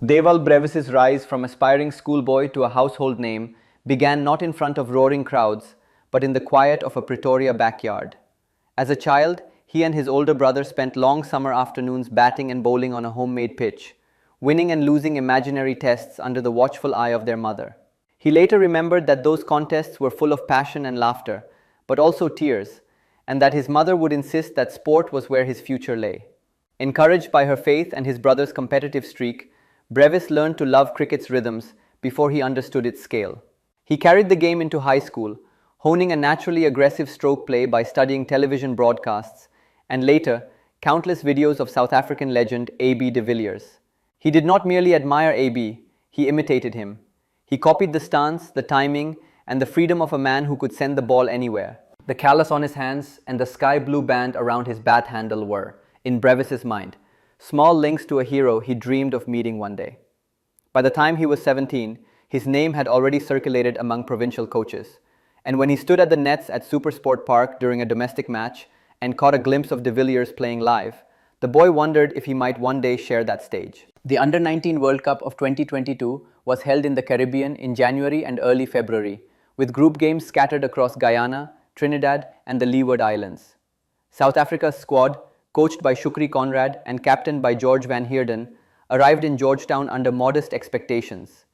Dewald Brevis's rise from aspiring schoolboy to a household name began not in front of roaring crowds, but in the quiet of a Pretoria backyard. As a child, he and his older brother spent long summer afternoons batting and bowling on a homemade pitch, winning and losing imaginary tests under the watchful eye of their mother. He later remembered that those contests were full of passion and laughter, but also tears, and that his mother would insist that sport was where his future lay. Encouraged by her faith and his brother's competitive streak, Brevis learned to love cricket's rhythms before he understood its scale. He carried the game into high school, honing a naturally aggressive stroke play by studying television broadcasts, and later, countless videos of South African legend AB de Villiers. He did not merely admire AB, he imitated him. He copied the stance, the timing, and the freedom of a man who could send the ball anywhere. The callus on his hands and the sky blue band around his bat handle were, in Brevis's mind, small links to a hero he dreamed of meeting one day. By the time he was 17, his name had already circulated among provincial coaches, and when he stood at the nets at Supersport Park during a domestic match and caught a glimpse of de Villiers playing live, the boy wondered if he might one day share that stage. The Under-19 World Cup of 2022 was held in the Caribbean in January and early February, with group games scattered across Guyana, Trinidad, and the Leeward Islands. South Africa's squad, coached by Shukri Conrad and captained by George van Heerden, arrived in Georgetown under modest expectations.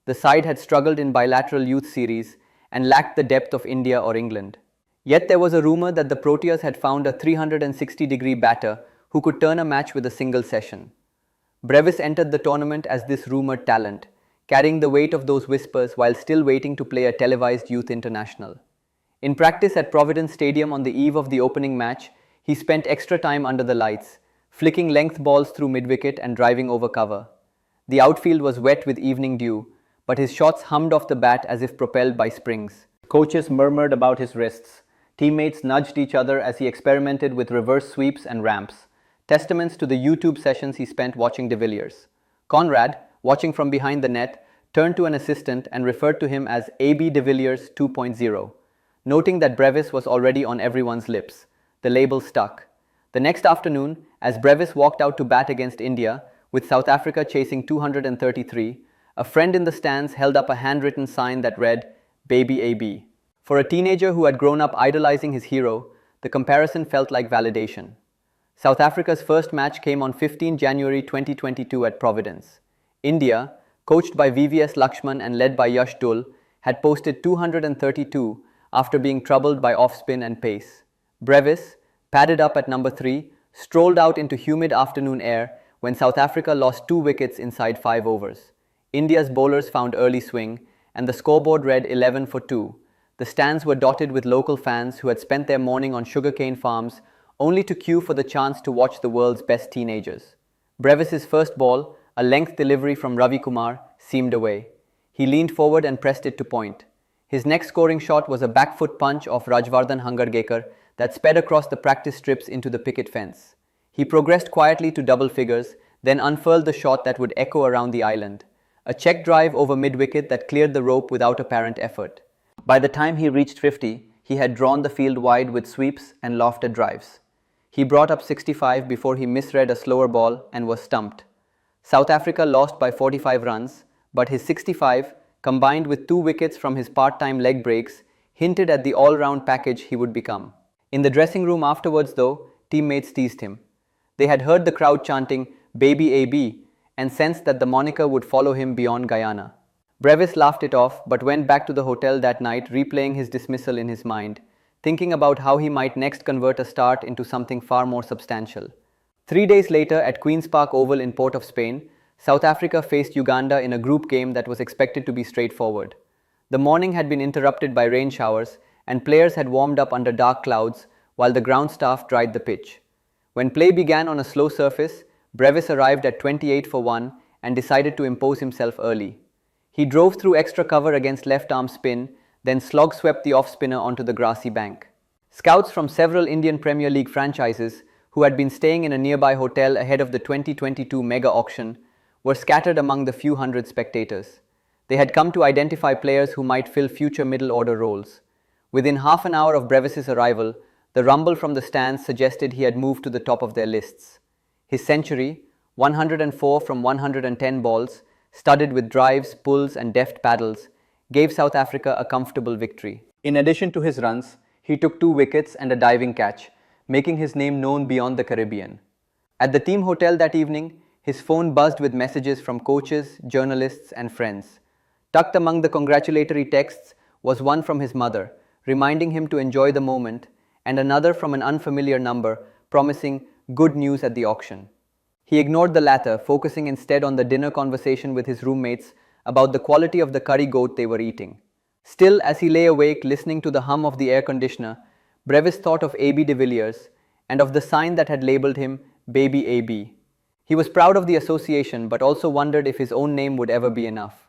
The side had struggled in bilateral youth series and lacked the depth of India or England. Yet there was a rumor that the Proteas had found a 360-degree batter who could turn a match with a single session. Brevis entered the tournament as this rumored talent, carrying the weight of those whispers while still waiting to play a televised youth international. In practice at Providence Stadium on the eve of the opening match, he spent extra time under the lights, flicking length balls through mid-wicket and driving over cover. The outfield was wet with evening dew, but his shots hummed off the bat as if propelled by springs. Coaches murmured about his wrists. Teammates nudged each other as he experimented with reverse sweeps and ramps, testaments to the YouTube sessions he spent watching de Villiers. Conrad, watching from behind the net, turned to an assistant and referred to him as AB de Villiers 2.0, noting that Brevis was already on everyone's lips. The label stuck. The next afternoon, as Brevis walked out to bat against India, with South Africa chasing 233, a friend in the stands held up a handwritten sign that read, "Baby AB." For a teenager who had grown up idolizing his hero, the comparison felt like validation. South Africa's first match came on 15 January 2022 at Providence. India, coached by VVS Lakshman and led by Yash Dul, had posted 232 after being troubled by off-spin and pace. Brevis, padded up at number 3, strolled out into humid afternoon air when South Africa lost 2 wickets inside 5 overs. India's bowlers found early swing, and the scoreboard read 11 for 2. The stands were dotted with local fans who had spent their morning on sugarcane farms only to queue for the chance to watch the world's best teenagers. Brevis's first ball, a length delivery from Ravi Kumar, seemed away. He leaned forward and pressed it to point. His next scoring shot was a back foot punch off Rajvardhan Hangargekar that sped across the practice strips into the picket fence. He progressed quietly to double figures, then unfurled the shot that would echo around the island. A check drive over mid-wicket that cleared the rope without apparent effort. By the time he reached 50, he had drawn the field wide with sweeps and lofted drives. He brought up 65 before he misread a slower ball and was stumped. South Africa lost by 45 runs, but his 65, combined with 2 wickets from his part-time leg breaks, hinted at the all-round package he would become. In the dressing room afterwards, though, teammates teased him. They had heard the crowd chanting, "Baby AB," and sensed that the moniker would follow him beyond Guyana. Brevis laughed it off, but went back to the hotel that night replaying his dismissal in his mind, thinking about how he might next convert a start into something far more substantial. 3 days later, at Queen's Park Oval in Port of Spain, South Africa faced Uganda in a group game that was expected to be straightforward. The morning had been interrupted by rain showers, and players had warmed up under dark clouds while the ground staff dried the pitch. When play began on a slow surface, Brevis arrived at 28 for 1 and decided to impose himself early. He drove through extra cover against left-arm spin, then slog-swept the off-spinner onto the grassy bank. Scouts from several Indian Premier League franchises, who had been staying in a nearby hotel ahead of the 2022 mega auction, were scattered among the few hundred spectators. They had come to identify players who might fill future middle-order roles. Within half an hour of Brevis's arrival, the rumble from the stands suggested he had moved to the top of their lists. His century, 104 from 110 balls, studded with drives, pulls and deft paddles, gave South Africa a comfortable victory. In addition to his runs, he took 2 wickets and a diving catch, making his name known beyond the Caribbean. At the team hotel that evening, his phone buzzed with messages from coaches, journalists and friends. Tucked among the congratulatory texts was one from his mother, reminding him to enjoy the moment, and another from an unfamiliar number, promising good news at the auction. He ignored the latter, focusing instead on the dinner conversation with his roommates about the quality of the curry goat they were eating. Still, as he lay awake listening to the hum of the air conditioner, Brevis thought of AB de Villiers and of the sign that had labelled him Baby AB. He was proud of the association but also wondered if his own name would ever be enough.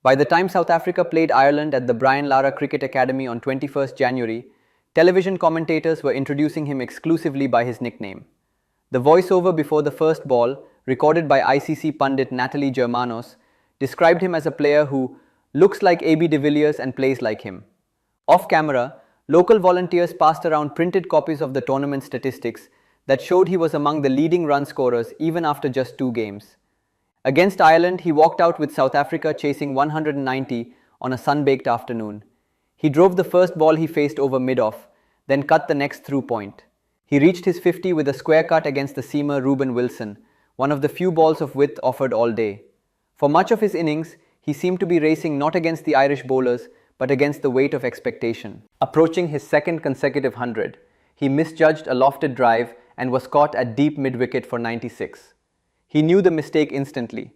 By the time South Africa played Ireland at the Brian Lara Cricket Academy on 21st January, television commentators were introducing him exclusively by his nickname. The voiceover before the first ball, recorded by ICC pundit Natalie Germanos, described him as a player who looks like AB de Villiers and plays like him. Off camera, local volunteers passed around printed copies of the tournament statistics that showed he was among the leading run scorers even after just 2 games. Against Ireland, he walked out with South Africa chasing 190 on a sun-baked afternoon. He drove the first ball he faced over mid-off, then cut the next through point. He reached his 50 with a square cut against the seamer Ruben Wilson, one of the few balls of width offered all day. For much of his innings, he seemed to be racing not against the Irish bowlers, but against the weight of expectation. Approaching his second consecutive 100, he misjudged a lofted drive and was caught at deep mid-wicket for 96. He knew the mistake instantly.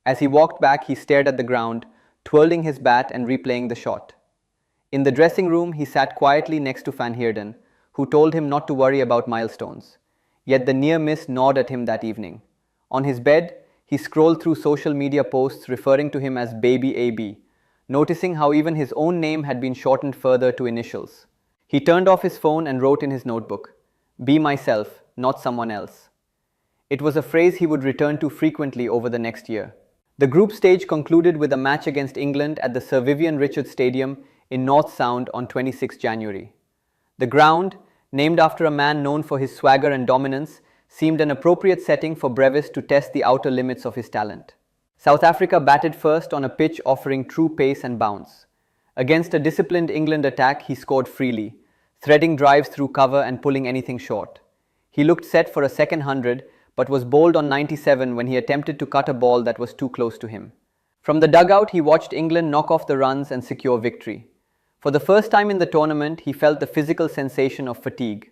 As he walked back, he stared at the ground, twirling his bat and replaying the shot. In the dressing room, he sat quietly next to Van Heerden, who told him not to worry about milestones. Yet the near miss gnawed at him that evening. On his bed, he scrolled through social media posts referring to him as Baby AB, noticing how even his own name had been shortened further to initials. He turned off his phone and wrote in his notebook, "Be myself, not someone else." It was a phrase he would return to frequently over the next year. The group stage concluded with a match against England at the Sir Vivian Richards Stadium in North Sound on 26 January. The ground, named after a man known for his swagger and dominance, seemed an appropriate setting for Brevis to test the outer limits of his talent. South Africa batted first on a pitch offering true pace and bounce. Against a disciplined England attack, he scored freely, threading drives through cover and pulling anything short. He looked set for a second 100, but was bowled on 97 when he attempted to cut a ball that was too close to him. From the dugout, he watched England knock off the runs and secure victory. For the first time in the tournament, he felt the physical sensation of fatigue.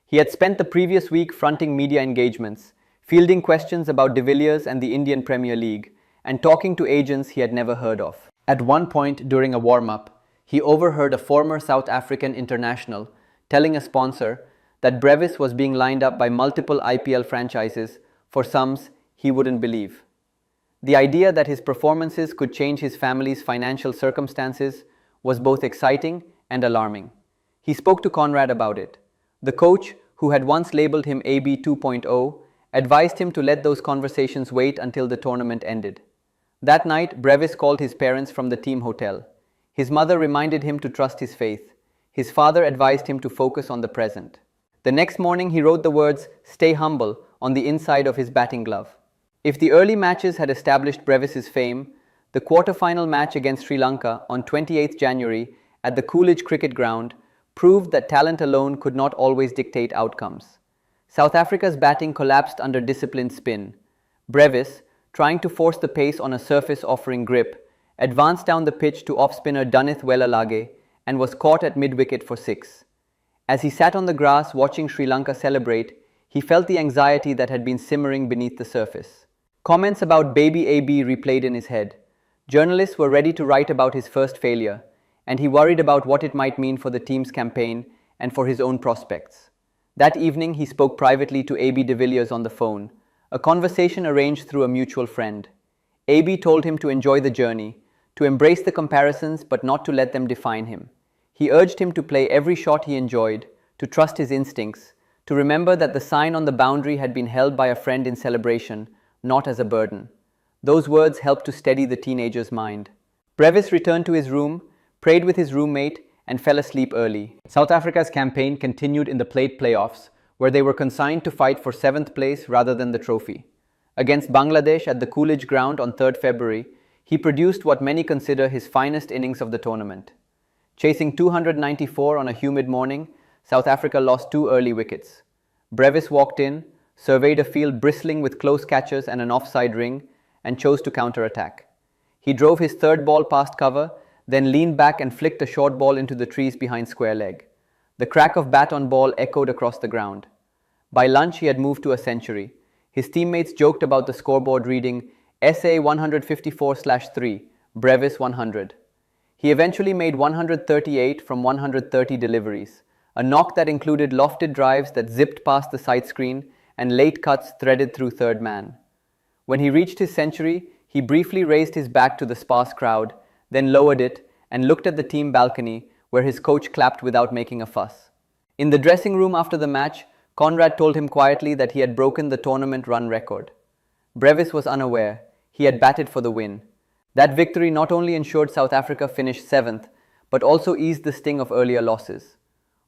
He had spent the previous week fronting media engagements, fielding questions about de Villiers and the Indian Premier League, and talking to agents he had never heard of. At one point during a warm-up, he overheard a former South African international telling a sponsor that Brevis was being lined up by multiple IPL franchises for sums he wouldn't believe. The idea that his performances could change his family's financial circumstances was both exciting and alarming. He spoke to Conrad about it. The coach, who had once labelled him AB 2.0, advised him to let those conversations wait until the tournament ended. That night, Brevis called his parents from the team hotel. His mother reminded him to trust his faith. His father advised him to focus on the present. The next morning, he wrote the words, "Stay humble," on the inside of his batting glove. If the early matches had established Brevis's fame, the quarter-final match against Sri Lanka on 28 January at the Coolidge Cricket Ground proved that talent alone could not always dictate outcomes. South Africa's batting collapsed under disciplined spin. Brevis, trying to force the pace on a surface offering grip, advanced down the pitch to off-spinner Dunnith Wellalage and was caught at mid-wicket for 6. As he sat on the grass watching Sri Lanka celebrate, he felt the anxiety that had been simmering beneath the surface. Comments about Baby AB replayed in his head. Journalists were ready to write about his first failure, and he worried about what it might mean for the team's campaign and for his own prospects. That evening, he spoke privately to AB de Villiers on the phone, a conversation arranged through a mutual friend. AB told him to enjoy the journey, to embrace the comparisons but not to let them define him. He urged him to play every shot he enjoyed, to trust his instincts, to remember that the sign on the boundary had been held by a friend in celebration, not as a burden. Those words helped to steady the teenager's mind. Brevis returned to his room, prayed with his roommate, and fell asleep early. South Africa's campaign continued in the plate playoffs, where they were consigned to fight for 7th place rather than the trophy. Against Bangladesh at the Coolidge Ground on 3rd February, he produced what many consider his finest innings of the tournament. Chasing 294 on a humid morning, South Africa lost 2 early wickets. Brevis walked in, surveyed a field bristling with close catches and an offside ring, and chose to counter-attack. He drove his third ball past cover, then leaned back and flicked a short ball into the trees behind square leg. The crack of bat on ball echoed across the ground. By lunch, he had moved to a century. His teammates joked about the scoreboard reading SA 154/3, Brevis 100. He eventually made 138 from 130 deliveries, a knock that included lofted drives that zipped past the sight screen and late cuts threaded through third man. When he reached his century, he briefly raised his bat to the sparse crowd, then lowered it and looked at the team balcony where his coach clapped without making a fuss. In the dressing room after the match, Conrad told him quietly that he had broken the tournament run record. Brevis was unaware. He had batted for the win. That victory not only ensured South Africa finished 7th, but also eased the sting of earlier losses.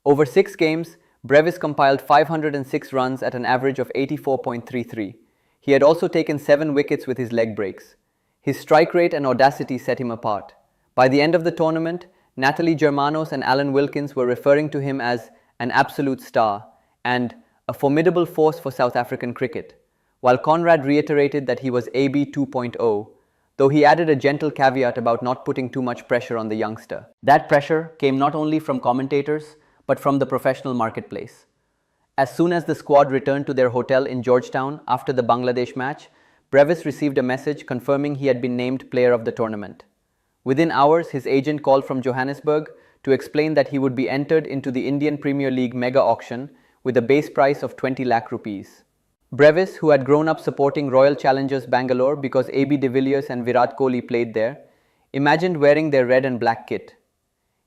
Over 6 games, Brevis compiled 506 runs at an average of 84.33. He had also taken 7 wickets with his leg breaks. His strike rate and audacity set him apart. By the end of the tournament, Natalie Germanos and Alan Wilkins were referring to him as an absolute star and a formidable force for South African cricket, while Conrad reiterated that he was AB 2.0, though he added a gentle caveat about not putting too much pressure on the youngster. That pressure came not only from commentators, but from the professional marketplace. As soon as the squad returned to their hotel in Georgetown after the Bangladesh match, Brevis received a message confirming he had been named player of the tournament. Within hours, his agent called from Johannesburg to explain that he would be entered into the Indian Premier League mega auction with a base price of 20 lakh rupees. Brevis, who had grown up supporting Royal Challengers Bangalore because AB de Villiers and Virat Kohli played there, imagined wearing their red and black kit.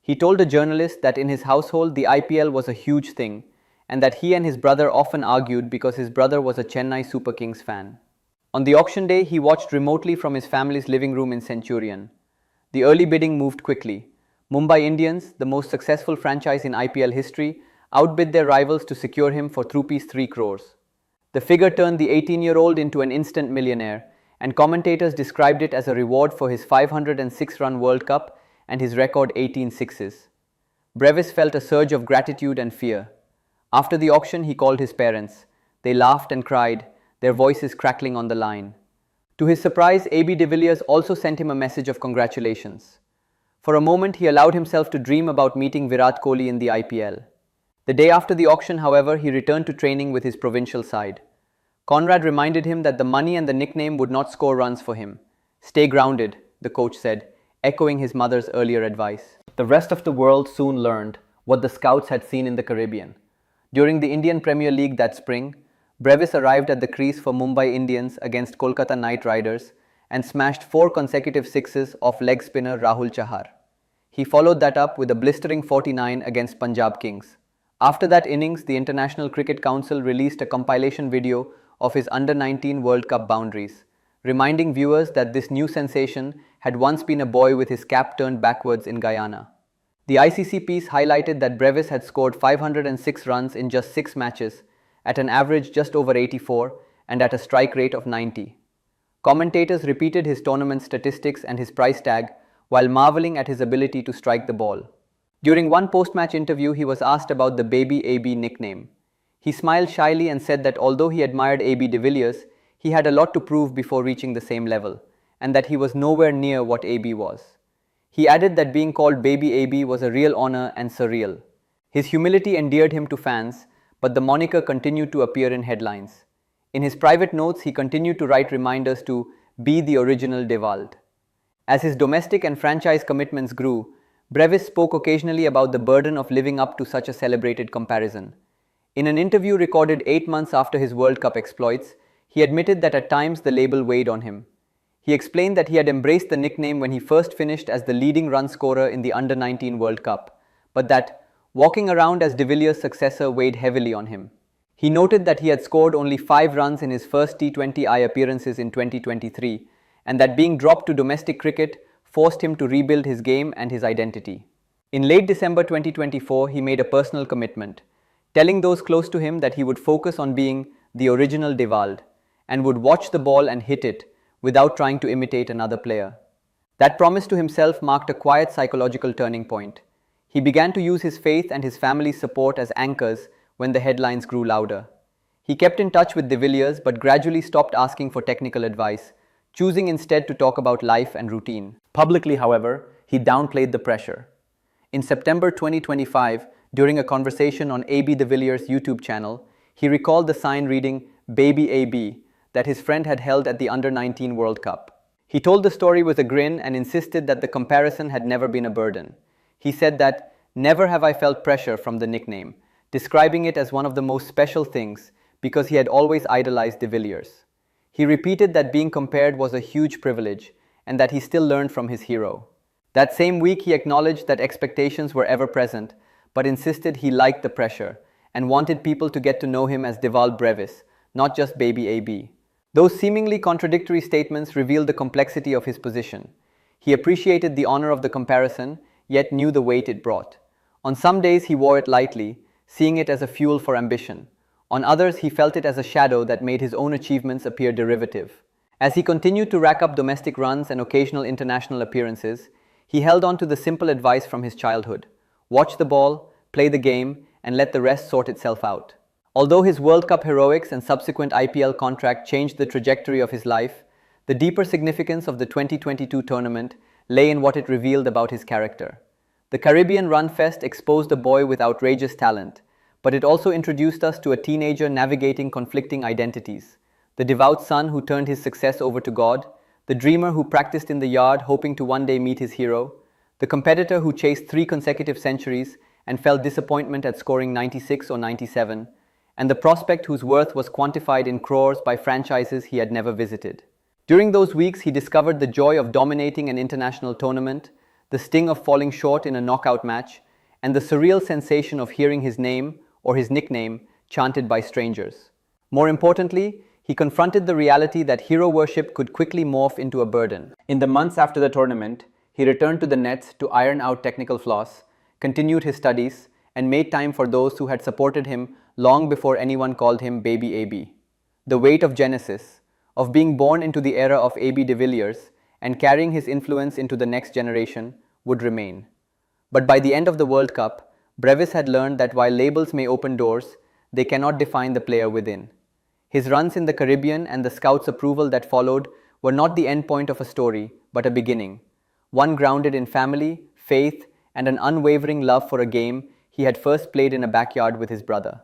He told a journalist that in his household the IPL was a huge thing and that he and his brother often argued because his brother was a Chennai Super Kings fan. On the auction day, he watched remotely from his family's living room in Centurion. The early bidding moved quickly. Mumbai Indians, the most successful franchise in IPL history, outbid their rivals to secure him for ₹3 crores. The figure turned the 18-year-old into an instant millionaire, and commentators described it as a reward for his 506-run World Cup and his record 18 sixes. Brevis felt a surge of gratitude and fear. After the auction, he called his parents. They laughed and cried, their voices crackling on the line. To his surprise, AB de Villiers also sent him a message of congratulations. For a moment, he allowed himself to dream about meeting Virat Kohli in the IPL. The day after the auction, however, he returned to training with his provincial side. Conrad reminded him that the money and the nickname would not score runs for him. Stay grounded, the coach said, echoing his mother's earlier advice. The rest of the world soon learned what the scouts had seen in the Caribbean. During the Indian Premier League that spring, Brevis arrived at the crease for Mumbai Indians against Kolkata Knight Riders and smashed 4 consecutive sixes off leg spinner Rahul Chahar. He followed that up with a blistering 49 against Punjab Kings. After that innings, the International Cricket Council released a compilation video of his Under-19 World Cup boundaries, reminding viewers that this new sensation had once been a boy with his cap turned backwards in Guyana. The ICC piece highlighted that Brevis had scored 506 runs in just 6 matches, at an average just over 84 and at a strike rate of 90. Commentators repeated his tournament statistics and his price tag while marveling at his ability to strike the ball. During one post-match interview, he was asked about the Baby AB nickname. He smiled shyly and said that although he admired AB de Villiers, he had a lot to prove before reaching the same level, and that he was nowhere near what AB was. He added that being called Baby AB was a real honor and surreal. His humility endeared him to fans, but the moniker continued to appear in headlines. In his private notes, he continued to write reminders to be the original Dewald. As his domestic and franchise commitments grew, Brevis spoke occasionally about the burden of living up to such a celebrated comparison. In an interview recorded 8 months after his World Cup exploits, he admitted that at times the label weighed on him. He explained that he had embraced the nickname when he first finished as the leading run scorer in the Under-19 World Cup, but that walking around as de Villiers' successor weighed heavily on him. He noted that he had scored only 5 runs in his first T20I appearances in 2023, and that being dropped to domestic cricket forced him to rebuild his game and his identity. In late December 2024, he made a personal commitment, telling those close to him that he would focus on being the original Dewald, and would watch the ball and hit it without trying to imitate another player. That promise to himself marked a quiet psychological turning point. He began to use his faith and his family's support as anchors when the headlines grew louder. He kept in touch with de Villiers but gradually stopped asking for technical advice, choosing instead to talk about life and routine. Publicly, however, he downplayed the pressure. In September 2025, during a conversation on AB de Villiers' YouTube channel, he recalled the sign reading "Baby AB" that his friend had held at the Under-19 World Cup. He told the story with a grin and insisted that the comparison had never been a burden. He said that, "Never have I felt pressure from the nickname," describing it as one of the most special things because he had always idolized de Villiers. He repeated that being compared was a huge privilege and that he still learned from his hero. That same week, he acknowledged that expectations were ever present, but insisted he liked the pressure and wanted people to get to know him as Dewald Brevis, not just Baby AB. Those seemingly contradictory statements revealed the complexity of his position. He appreciated the honor of the comparison, yet knew the weight it brought. On some days, he wore it lightly, seeing it as a fuel for ambition. On others, he felt it as a shadow that made his own achievements appear derivative. As he continued to rack up domestic runs and occasional international appearances, he held on to the simple advice from his childhood: watch the ball, play the game, and let the rest sort itself out. Although his World Cup heroics and subsequent IPL contract changed the trajectory of his life, the deeper significance of the 2022 tournament lay in what it revealed about his character. The Caribbean Run Fest exposed a boy with outrageous talent, but it also introduced us to a teenager navigating conflicting identities: the devout son who turned his success over to God, the dreamer who practiced in the yard hoping to one day meet his hero, the competitor who chased 3 consecutive centuries and felt disappointment at scoring 96 or 97, and the prospect whose worth was quantified in crores by franchises he had never visited. During those weeks, he discovered the joy of dominating an international tournament, the sting of falling short in a knockout match, and the surreal sensation of hearing his name or his nickname chanted by strangers. More importantly, he confronted the reality that hero worship could quickly morph into a burden. In the months after the tournament, he returned to the nets to iron out technical flaws, continued his studies, and made time for those who had supported him long before anyone called him Baby AB. The weight of Genesis, of being born into the era of AB de Villiers and carrying his influence into the next generation, would remain. But by the end of the World Cup, Brevis had learned that while labels may open doors, they cannot define the player within. His runs in the Caribbean and the scouts' approval that followed were not the end point of a story, but a beginning, one grounded in family, faith, and an unwavering love for a game he had first played in a backyard with his brother.